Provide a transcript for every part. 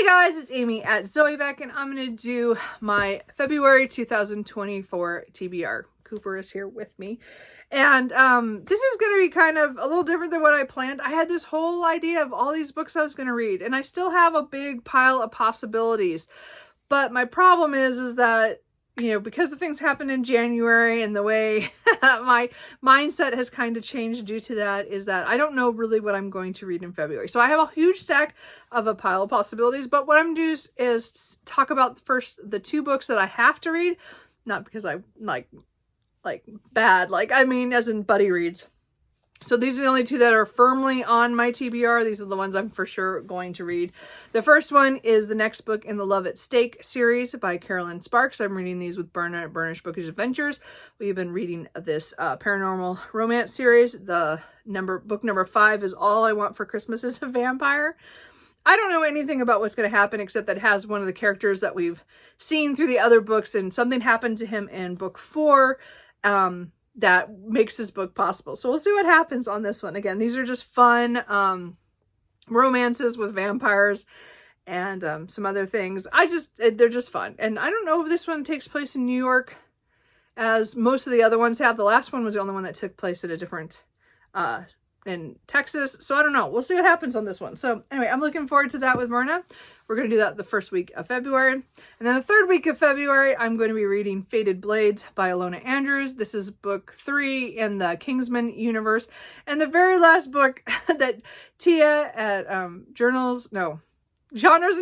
Hey guys, it's Amy at Zoebeck, and I'm going to do my February 2024 TBR. Cooper is here with me. And this is going to be kind of a little different than what I planned. I had this whole idea of all these books I was going to read, and I still have a big pile of possibilities. But my problem is that, you know, because the things happened in January and the way my mindset has kind of changed due to that, is that I don't know really what I'm going to read in February. So I have a huge stack of a pile of possibilities, but what I'm going to do is talk about first the two books that I have to read, not because I like bad, I mean as in buddy reads. So these are the only two that are firmly on my TBR. These are the ones I'm for sure going to read. The first one is the next book in the Love at Stake series by Carolyn Sparks. I'm reading these with Berna at Burnish Bookish Adventures. We've been reading this paranormal romance series. Book number 5 is All I Want for Christmas is a Vampire. I don't know anything about what's going to happen except that it has one of the characters that we've seen through the other books, and something happened to him in book 4. That makes this book possible. So we'll see what happens on this one. Again, these are just fun romances with vampires and some other things. They're just fun. And I don't know if this one takes place in New York as most of the other ones have. The last one was the only one that took place at a different in Texas. So I don't know. We'll see what happens on this one. So anyway, I'm looking forward to that with Myrna. We're going to do that the first week of February. And then the third week of February, I'm going to be reading Fated Blades by Alona Andrews. This is book 3 in the Kingsman universe. And the very last book that Tia at Genres and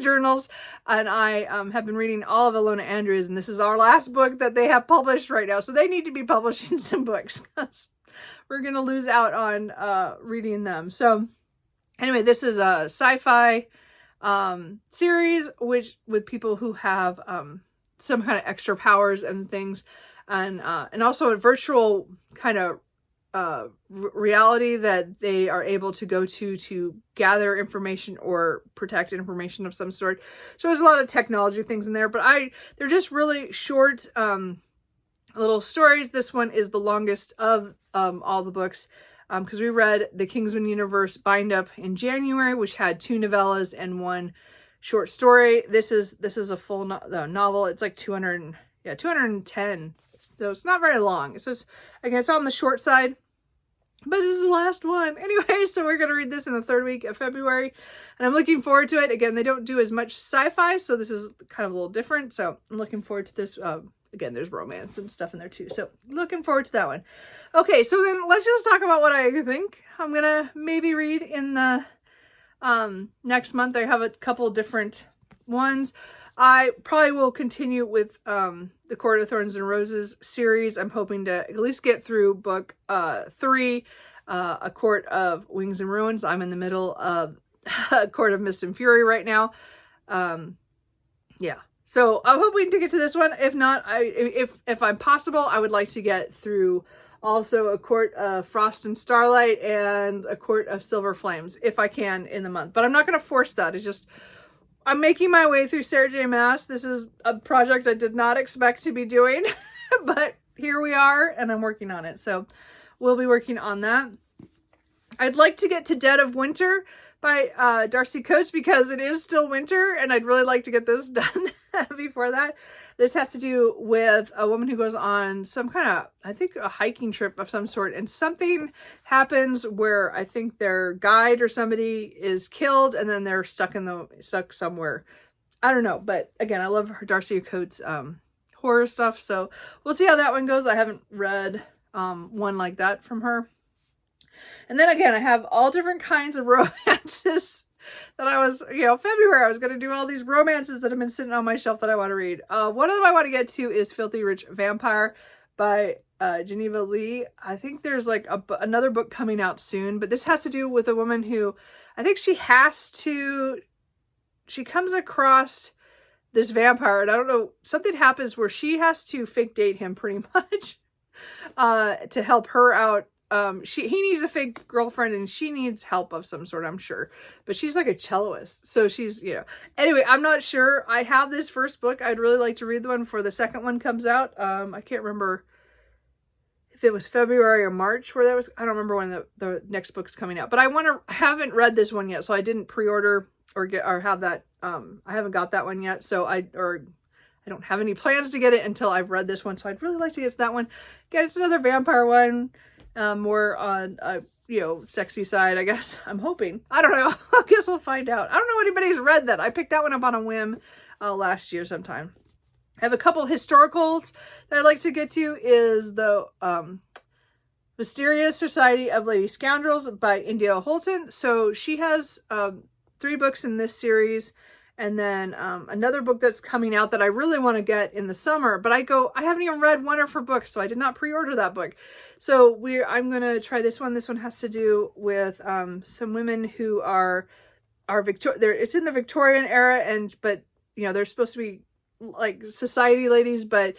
Journals and I have been reading all of Alona Andrews. And this is our last book that they have published right now. So they need to be publishing some books. We're going to lose out on reading them. So anyway, this is a sci-fi series with people who have some kind of extra powers and things, and also a virtual kind of reality that they are able to go to gather information or protect information of some sort. So there's a lot of technology things in there, but they're just really short little stories. This one is the longest of all the books, because we read the Kingsman Universe Bind Up in January, which had 2 novellas and 1 short story. This is a full novel. It's like 210. So it's not very long. So it's on the short side, but this is the last one. Anyway, so we're going to read this in the third week of February, and I'm looking forward to it. Again, they don't do as much sci-fi, so this is kind of a little different. So I'm looking forward to this. Again, there's romance and stuff in there too. So looking forward to that one. Okay, so then let's just talk about what I think I'm going to maybe read in the next month. I have a couple different ones. I probably will continue with the Court of Thorns and Roses series. I'm hoping to at least get through book 3, A Court of Wings and Ruins. I'm in the middle of A Court of Mist and Fury right now. Yeah. So I'm hoping to get to this one. If not, if I'm possible, I would like to get through also A Court of Frost and Starlight and A Court of Silver Flames if I can in the month. But I'm not going to force that. It's just I'm making my way through Sarah J. Maas. This is a project I did not expect to be doing, but here we are, and I'm working on it. So we'll be working on that. I'd like to get to Dead of Winter by Darcy Coates, because it is still winter, and I'd really like to get this done before that. This has to do with a woman who goes on some kind of, I think, a hiking trip of some sort, and something happens where I think their guide or somebody is killed, and then they're stuck somewhere. I don't know, but again, I love her Darcy Coates horror stuff, so we'll see how that one goes. I haven't read one like that from her. And then again, I have all different kinds of romances that February I was going to do all these romances that have been sitting on my shelf that I want to read. One of them I want to get to is Filthy Rich Vampire by Geneva Lee. I think there's like another book coming out soon, but this has to do with a woman who, I think she comes across this vampire, and I don't know, something happens where she has to fake date him pretty much to help her out. He needs a fake girlfriend, and she needs help of some sort, I'm sure. But she's like a celloist, so she's, Anyway, I'm not sure. I have this first book. I'd really like to read the one before the second one comes out. I can't remember if it was February or March where that was. I don't remember when the next book's coming out. But I haven't read this one yet, so I didn't pre-order or have that. I haven't got that one yet, so I don't have any plans to get it until I've read this one. So I'd really like to get to that one. Again, it's another vampire one, more on you know, sexy side, I guess. I'm hoping. I don't know. I guess we'll find out. I don't know if anybody's read that. I picked that one up on a whim last year sometime. I have a couple historicals that I'd like to get to. Is the Mysterious Society of Lady Scoundrels by India Holton. So she has 3 books in this series. And then another book that's coming out that I really want to get in the summer, but I haven't even read one of her books, so I did not pre-order that book. So I'm going to try this one. This one has to do with some women who are it's in the Victorian era, but you know, they're supposed to be like society ladies, but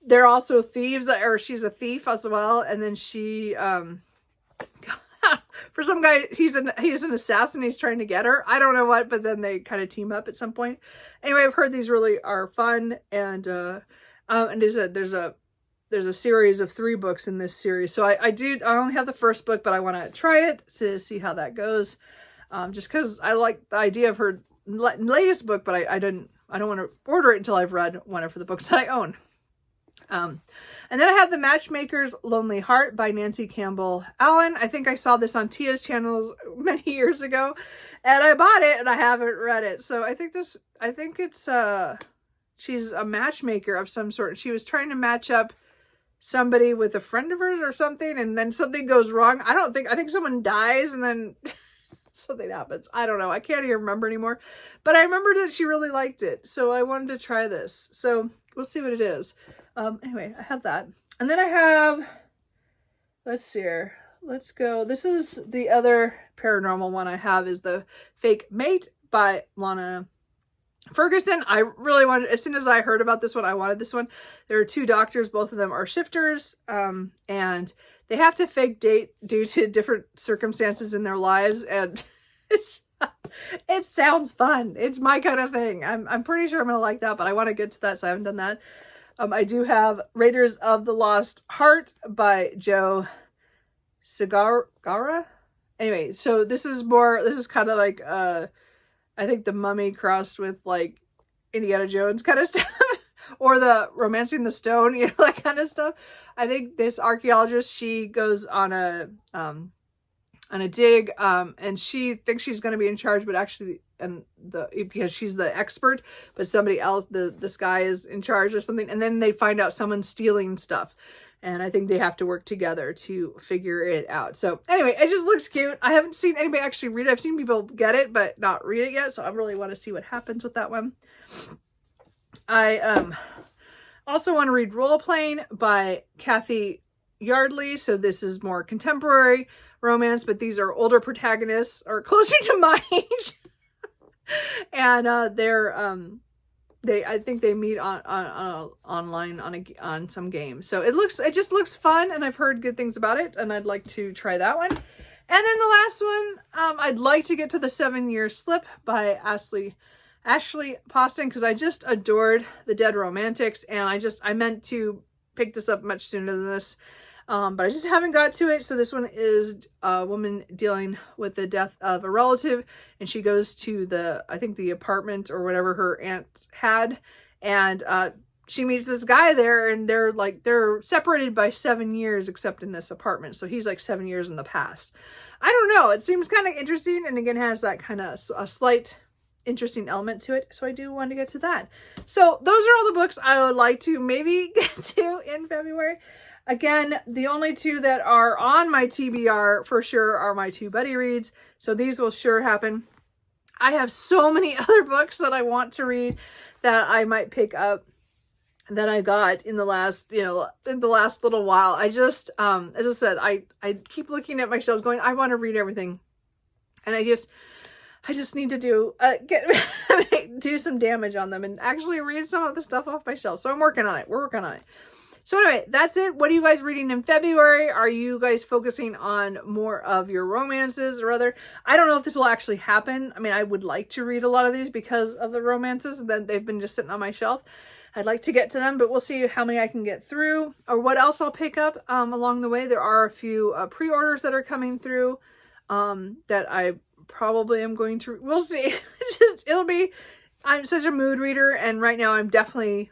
they're also thieves, or she's a thief as well. And then she for some guy, he's an assassin. He's trying to get her. I don't know what, but then they kind of team up at some point. Anyway, I've heard these really are fun, and there's a series of 3 books in this series. So I only have the first book, but I want to try it to see how that goes. Just because I like the idea of her latest book, but I don't want to order it until I've read one of the books that I own. And then I have The Matchmaker's Lonely Heart by Nancy Campbell Allen. I think I saw this on Tia's channels many years ago, and I bought it and I haven't read it. So I think it's she's a matchmaker of some sort. She was trying to match up somebody with a friend of hers or something, and then something goes wrong. I think someone dies and then something happens. I don't know. I can't even remember anymore, but I remember that she really liked it. So I wanted to try this. So we'll see what it is. Anyway, I have that. And then I have, let's see here. Let's go. This is the other paranormal one I have, is The Fake Mate by Lana Ferguson. I really wanted, as soon as I heard about this one, I wanted this one. There are 2 doctors. Both of them are shifters. And they have to fake date due to different circumstances in their lives. And it sounds fun. It's my kind of thing. I'm pretty sure I'm going to like that, but I want to get to that, so I haven't done that. I do have Raiders of the Lost Heart by Joe Segarra. Anyway, so this is kind of like, I think The Mummy crossed with like Indiana Jones kind of stuff, or the Romancing the Stone, you know, that kind of stuff. I think this archaeologist, she goes on a dig, and she thinks she's going to be in charge, but actually, because she's the expert, but somebody else, this guy is in charge or something, and then they find out someone's stealing stuff, and I think they have to work together to figure it out. So anyway, it just looks cute. I haven't seen anybody actually read it. I've seen people get it, but not read it yet, so I really want to see what happens with that one. I also want to read Role Playing by Kathy Yardley. So this is more contemporary romance, but these are older protagonists, or closer to my age. And I think they meet online on some game. So it just looks fun, and I've heard good things about it, and I'd like to try that one. And then the last one, I'd like to get to the 7-Year Slip by Ashley Poston, because I just adored The Dead Romantics, and I meant to pick this up much sooner than this. But I just haven't got to it. So this one is a woman dealing with the death of a relative, and she goes to the apartment or whatever her aunt had, and she meets this guy there, and they're separated by 7 years except in this apartment. So he's like 7 years in the past. I don't know. It seems kind of interesting, and again has that kind of a slight interesting element to it. So I do want to get to that. So those are all the books I would like to maybe get to in February. Again, the only 2 that are on my TBR for sure are my 2 buddy reads. So these will sure happen. I have so many other books that I want to read that I might pick up that I got in the last, little while. I just, as I said, I keep looking at my shelves going, I want to read everything. And I just need to do some damage on them and actually read some of the stuff off my shelf. So I'm working on it. We're working on it. So anyway, that's it. What are you guys reading in February? Are you guys focusing on more of your romances or other? I don't know if this will actually happen. I mean, I would like to read a lot of these because of the romances that they've been just sitting on my shelf. I'd like to get to them, but we'll see how many I can get through or what else I'll pick up along the way. There are a few pre-orders that are coming through that I probably am going to, we'll see. I'm such a mood reader, and right now I'm definitely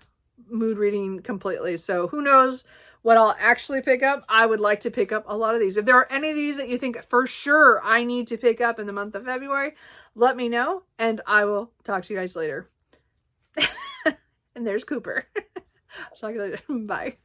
mood reading completely. So who knows what I'll actually pick up. I would like to pick up a lot of these. If there are any of these that you think for sure I need to pick up in the month of February, let me know, and I will talk to you guys later. And there's Cooper. Talk to you later. Bye.